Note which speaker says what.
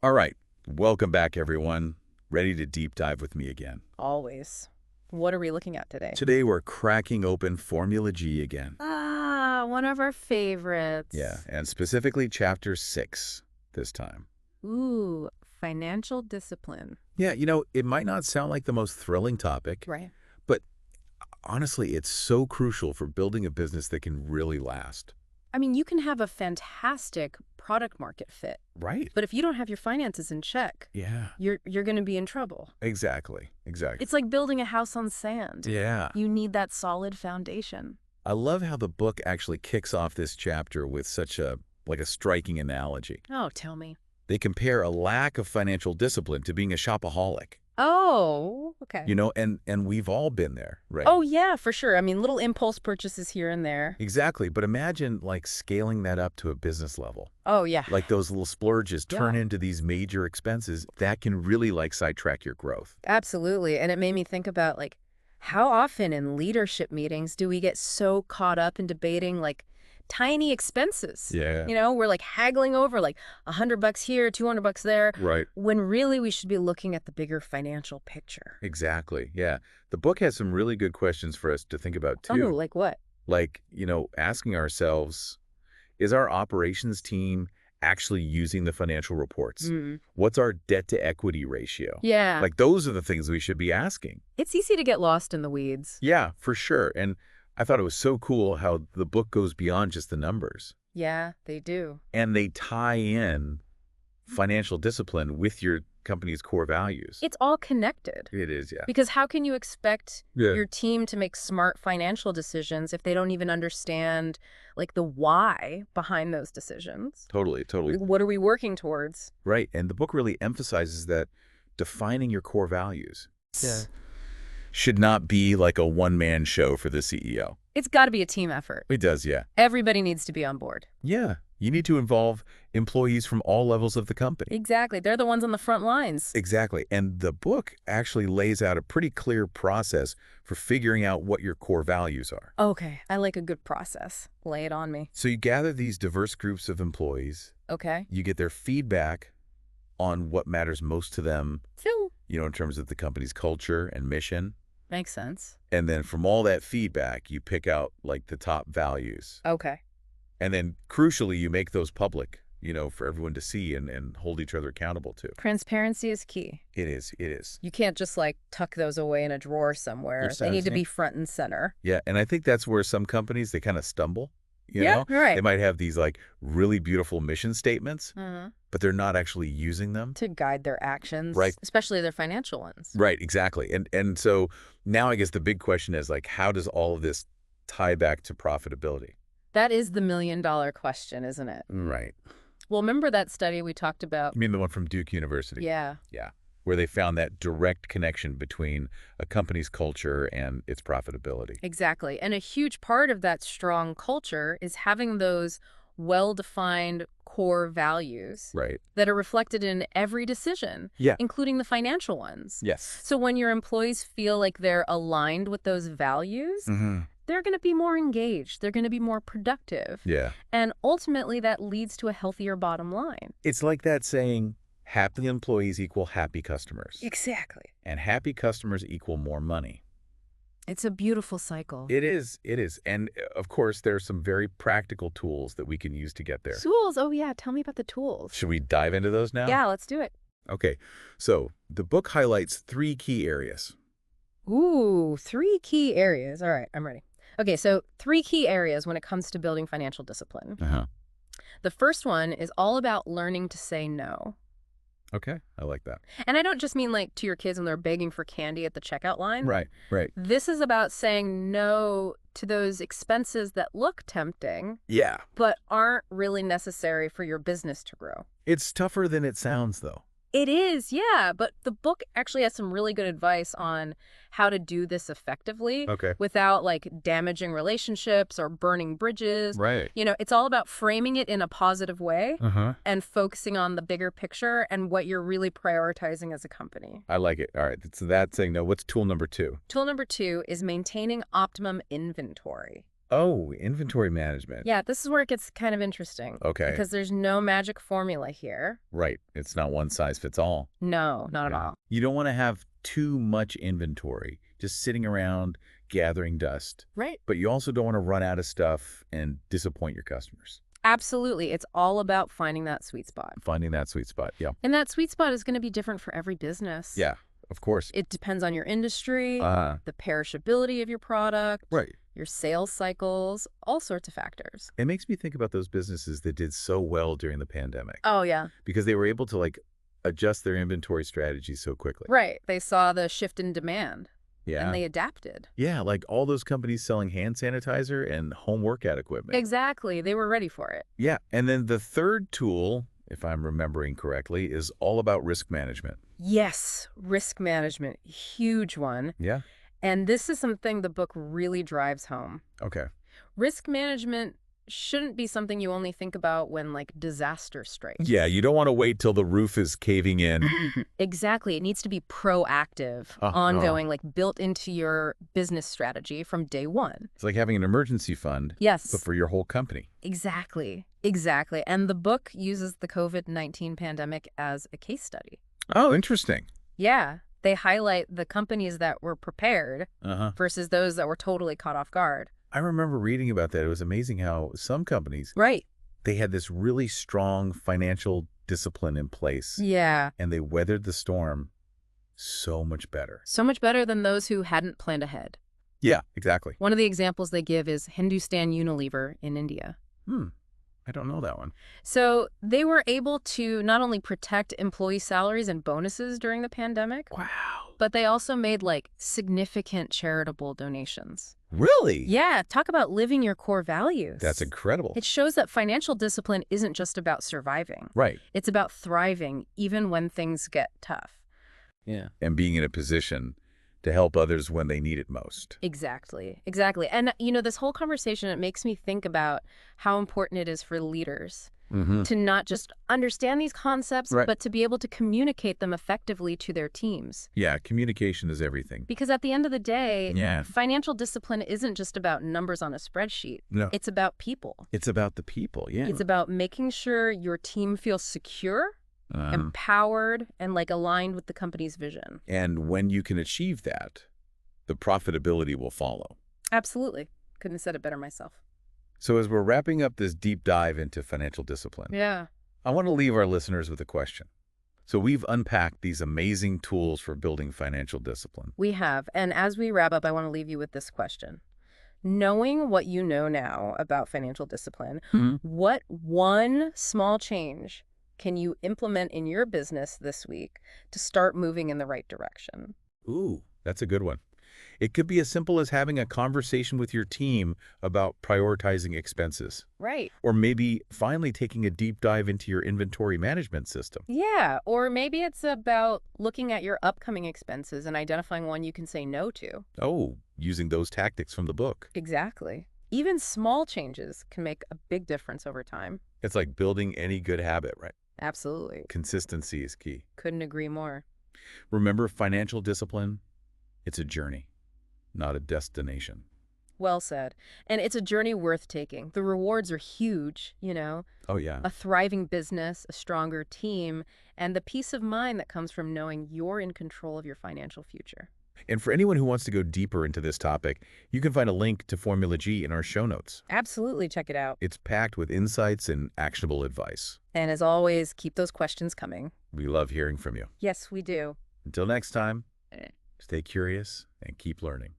Speaker 1: All right, welcome back, everyone. Ready to deep dive with me again.
Speaker 2: Always. What are we looking at today?
Speaker 1: Today, we're cracking open Formula G again.
Speaker 2: Ah, one of our
Speaker 1: Yeah,
Speaker 2: favorites.
Speaker 1: and specifically Chapter 6 this time.
Speaker 2: Ooh, financial discipline.
Speaker 1: Yeah, it might not sound like the most thrilling topic,
Speaker 2: Right.
Speaker 1: but honestly, it's so crucial for building a business that can really last.
Speaker 2: I mean, you can have a fantastic product market fit,
Speaker 1: Right.
Speaker 2: but if you don't have your finances in check,
Speaker 1: Yeah,
Speaker 2: you're going to be in trouble.
Speaker 1: exactly.
Speaker 2: It's like building a house on sand.
Speaker 1: Yeah.
Speaker 2: You need that solid foundation.
Speaker 1: I love how the book actually kicks off this chapter with such a striking analogy.
Speaker 2: Oh, tell me.
Speaker 1: They compare a lack of financial discipline to being a shopaholic.
Speaker 2: Oh, okay.
Speaker 1: And we've all been there, right?
Speaker 2: Oh, yeah, for sure. I mean, little impulse purchases here and there.
Speaker 1: Exactly. But imagine like scaling that up to a business level.
Speaker 2: Oh, yeah.
Speaker 1: Like those little splurges turn
Speaker 2: Yeah.
Speaker 1: into these major expenses that can really like sidetrack your growth.
Speaker 2: Absolutely. And it made me think about how often in leadership meetings do we get so caught up in debating tiny expenses?
Speaker 1: Yeah.
Speaker 2: We're haggling over $100 here, $200 there,
Speaker 1: Right.
Speaker 2: when really we should be looking at the bigger financial picture.
Speaker 1: Exactly. Yeah. The book has some really good questions for us to think about
Speaker 2: Oh,
Speaker 1: too.
Speaker 2: like what?
Speaker 1: Like, asking ourselves, is our operations team actually using the financial reports?
Speaker 2: Mm.
Speaker 1: What's our debt to equity ratio?
Speaker 2: Yeah.
Speaker 1: Like those are the things we should be asking.
Speaker 2: It's easy to get lost in the weeds.
Speaker 1: Yeah, for sure. And I thought it was so cool how the book goes beyond just the numbers.
Speaker 2: Yeah, they do.
Speaker 1: And they tie in financial discipline with your company's core values.
Speaker 2: It's all connected.
Speaker 1: It is, yeah.
Speaker 2: Because how can you expect
Speaker 1: Yeah.
Speaker 2: your team to make smart financial decisions if they don't even understand the why behind those decisions?
Speaker 1: Totally, totally.
Speaker 2: What are we working towards?
Speaker 1: Right. And the book really emphasizes that defining your core values
Speaker 2: Yeah.
Speaker 1: should not be like a one-man show for the CEO.
Speaker 2: It's got to be a team effort.
Speaker 1: It does, yeah.
Speaker 2: Everybody needs to be on board.
Speaker 1: Yeah. You need to involve employees from all levels of the company.
Speaker 2: Exactly. They're the ones on the front lines.
Speaker 1: Exactly. And the book actually lays out a pretty clear process for figuring out what your core values are.
Speaker 2: Okay. I like a good process. Lay it on me.
Speaker 1: So you gather these diverse groups of employees,
Speaker 2: Okay.
Speaker 1: you get their feedback on what matters most to them,
Speaker 2: Phew.
Speaker 1: in terms of the company's culture and mission.
Speaker 2: Makes sense.
Speaker 1: And then from all that feedback, you pick out like the top values.
Speaker 2: Okay.
Speaker 1: And then crucially, you make those public, for everyone to see and hold each other accountable to.
Speaker 2: Transparency is key.
Speaker 1: It is. It is.
Speaker 2: You can't just tuck those away in a drawer somewhere. They need to be front and center.
Speaker 1: Yeah. And I think that's where some companies, they kind of stumble.
Speaker 2: Yeah, right.
Speaker 1: They might have these like really beautiful mission statements, but they're not actually using them.
Speaker 2: To guide their actions,
Speaker 1: Right.
Speaker 2: especially their financial ones.
Speaker 1: Right, exactly. And so now I guess the big question is how does all of this tie back to profitability?
Speaker 2: That is the million-dollar question, isn't it?
Speaker 1: Right.
Speaker 2: Well, remember that study we talked about?
Speaker 1: You mean the one from Duke University?
Speaker 2: Yeah.
Speaker 1: Yeah, where they found that direct connection between a company's culture and its profitability.
Speaker 2: Exactly. And a huge part of that strong culture is having those well-defined core values
Speaker 1: Right.
Speaker 2: that are reflected in every decision,
Speaker 1: Yeah.
Speaker 2: including the financial ones.
Speaker 1: Yes.
Speaker 2: So when your employees feel like they're aligned with those values, they're going to be more engaged. They're going to be more productive.
Speaker 1: Yeah.
Speaker 2: And ultimately, that leads to a healthier bottom line.
Speaker 1: It's like that saying, happy employees equal happy customers.
Speaker 2: Exactly.
Speaker 1: And happy customers equal more money.
Speaker 2: It's a beautiful cycle.
Speaker 1: It is. It is. And of course, there are some very practical tools that we can use to get there.
Speaker 2: Tools. Oh, yeah. Tell me about the tools.
Speaker 1: Should we dive into those now?
Speaker 2: Yeah, let's do it.
Speaker 1: Okay. So the book highlights 3 key areas.
Speaker 2: Ooh, 3 key areas. All right, I'm ready. Okay, so 3 key areas when it comes to building financial discipline.
Speaker 1: Uh-huh.
Speaker 2: The first one is all about learning to say no.
Speaker 1: Okay. I like that.
Speaker 2: And I don't just mean to your kids when they're begging for candy at the checkout line.
Speaker 1: Right. Right.
Speaker 2: This is about saying no to those expenses that look tempting,
Speaker 1: Yeah.
Speaker 2: but aren't really necessary for your business to grow.
Speaker 1: It's tougher than it sounds, though.
Speaker 2: It is, yeah. But the book actually has some really good advice on how to do this effectively
Speaker 1: Okay.
Speaker 2: without damaging relationships or burning bridges.
Speaker 1: Right.
Speaker 2: It's all about framing it in a positive way
Speaker 1: Uh-huh.
Speaker 2: and focusing on the bigger picture and what you're really prioritizing as a company.
Speaker 1: I like it. All right. So that's saying no. What's tool number 2?
Speaker 2: Tool number 2 is maintaining optimum inventory.
Speaker 1: Oh, inventory management.
Speaker 2: Yeah, this is where it gets kind of interesting
Speaker 1: Okay.
Speaker 2: because there's no magic formula here.
Speaker 1: Right. It's not one size fits all.
Speaker 2: No, not at
Speaker 1: Yeah.
Speaker 2: all.
Speaker 1: You don't want to have too much inventory just sitting around gathering dust.
Speaker 2: Right.
Speaker 1: But you also don't want to run out of stuff and disappoint your customers.
Speaker 2: Absolutely. It's all about finding that sweet spot.
Speaker 1: Finding that sweet spot. Yeah.
Speaker 2: And that sweet spot is going to be different for every business.
Speaker 1: Yeah, of course.
Speaker 2: It depends on your industry,
Speaker 1: Uh,
Speaker 2: the perishability of your product,
Speaker 1: right.
Speaker 2: your sales cycles, all sorts of factors.
Speaker 1: It makes me think about those businesses that did so well during the pandemic
Speaker 2: Oh, yeah.
Speaker 1: because they were able to adjust their inventory strategies so quickly.
Speaker 2: Right. They saw the shift in demand
Speaker 1: Yeah.
Speaker 2: and they adapted.
Speaker 1: Yeah, like all those companies selling hand sanitizer and home workout equipment.
Speaker 2: Exactly. They were ready for it.
Speaker 1: Yeah, and then the third tool, if I'm remembering correctly, is all about risk management.
Speaker 2: Yes, risk management, huge one.
Speaker 1: Yeah?
Speaker 2: And this is something the book really drives home.
Speaker 1: Okay.
Speaker 2: Risk management shouldn't be something you only think about when, like, disaster strikes.
Speaker 1: Yeah, you don't want to wait till the roof is caving in.
Speaker 2: Exactly. It needs to be proactive, ongoing, like built into your business strategy from day one.
Speaker 1: It's like having an emergency fund,
Speaker 2: Yes,
Speaker 1: but for your whole company.
Speaker 2: exactly. Exactly. And the book uses the COVID-19 pandemic as a case study.
Speaker 1: Oh, interesting.
Speaker 2: Yeah. They highlight the companies that were prepared
Speaker 1: Uh-huh.
Speaker 2: versus those that were totally caught off guard.
Speaker 1: I remember reading about that. It was amazing how some companies,
Speaker 2: Right.
Speaker 1: they had this really strong financial discipline in place,
Speaker 2: Yeah.
Speaker 1: and they weathered the storm so much better.
Speaker 2: So much better than those who hadn't planned ahead.
Speaker 1: Yeah, exactly.
Speaker 2: One of the examples they give is Hindustan Unilever in India.
Speaker 1: I don't know that one.
Speaker 2: So they were able to not only protect employee salaries and bonuses during the pandemic,
Speaker 1: Wow.
Speaker 2: but they also made like significant charitable donations.
Speaker 1: Really?
Speaker 2: Yeah, talk about living your core values.
Speaker 1: That's incredible.
Speaker 2: It shows that financial discipline isn't just about surviving.
Speaker 1: Right.
Speaker 2: It's about thriving even when things get tough.
Speaker 1: Yeah. And being in a position to help others when they need it most.
Speaker 2: Exactly. Exactly. And, this whole conversation, it makes me think about how important it is for leaders to not just understand these concepts,
Speaker 1: Right.
Speaker 2: but to be able to communicate them effectively to their teams.
Speaker 1: Yeah, communication is everything.
Speaker 2: Because at the end of the day,
Speaker 1: Yeah.
Speaker 2: financial discipline isn't just about numbers on a spreadsheet.
Speaker 1: No.
Speaker 2: It's about people.
Speaker 1: It's about the people, yeah.
Speaker 2: It's about making sure your team feels secure,
Speaker 1: Uh,
Speaker 2: empowered, and like aligned with the company's vision.
Speaker 1: and when you can achieve that, the profitability will follow.
Speaker 2: Absolutely. Couldn't have said it better myself.
Speaker 1: So as we're wrapping up this deep dive into financial discipline,
Speaker 2: Yeah.
Speaker 1: I want to leave our listeners with a question. So we've unpacked these amazing tools for building financial discipline.
Speaker 2: We have. And as we wrap up, I want to leave you with this question. Knowing what you know now about financial discipline, what one small change can you implement in your business this week to start moving in the right direction?
Speaker 1: Ooh, that's a good one. It could be as simple as having a conversation with your team about prioritizing expenses,
Speaker 2: Right.
Speaker 1: or maybe finally taking a deep dive into your inventory management system.
Speaker 2: Yeah. Or maybe it's about looking at your upcoming expenses and identifying one you can say no to.
Speaker 1: Oh, using those tactics from the book.
Speaker 2: Exactly. Even small changes can make a big difference over time.
Speaker 1: It's like building any good habit, right?
Speaker 2: Absolutely.
Speaker 1: Consistency is key.
Speaker 2: Couldn't agree more.
Speaker 1: Remember, financial discipline, it's a journey, not a destination.
Speaker 2: Well said. And it's a journey worth taking. The rewards are huge,
Speaker 1: Oh, yeah.
Speaker 2: a thriving business, a stronger team, and the peace of mind that comes from knowing you're in control of your financial future.
Speaker 1: And for anyone who wants to go deeper into this topic, you can find a link to Formula G in our show notes.
Speaker 2: Absolutely, check it out.
Speaker 1: It's packed with insights and actionable advice.
Speaker 2: And as always, keep those questions coming.
Speaker 1: We love hearing from you.
Speaker 2: Yes, we do.
Speaker 1: Until next time, stay curious and keep learning.